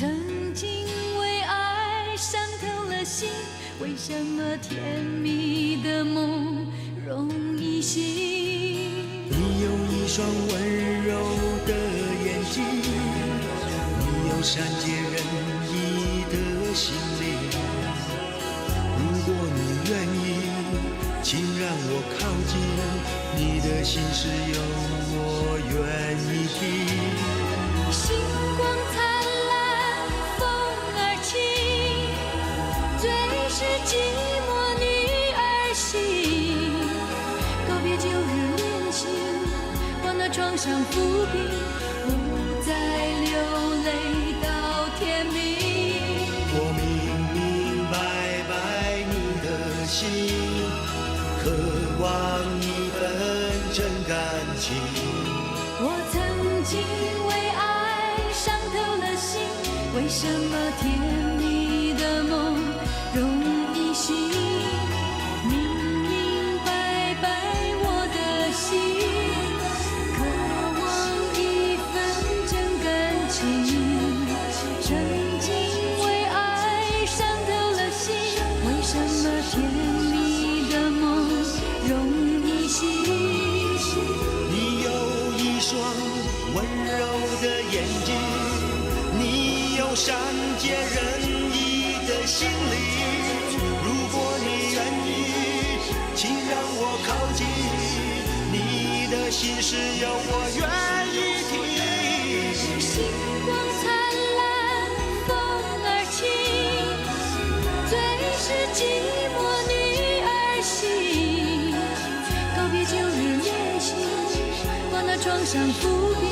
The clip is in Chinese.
曾经为爱伤透了心，为什么甜蜜的梦容易醒？你有一双温柔的眼睛，你有善解人意的心灵。如果你愿意，请让我靠近，你的心事有我愿意听。星光灿烂，风儿轻，最是寂寞女儿心。告别旧日恋情，把那创伤抚平，不再流泪到天明。我明明白白你的心，渴望一份真感情。我曾经为爱伤透了心，为什么甜蜜的梦容易醒？明明白白我的心，渴望一份真感情。曾经为爱伤透了心，为什么甜蜜的梦容易醒？你有一双温柔的眼睛，你有善解人意的心灵。如果你愿意，请让我靠近，你的心事有我愿意听。星光灿烂，风儿轻，最是寂寞女儿心。告别旧日恋情，把那创伤抚平，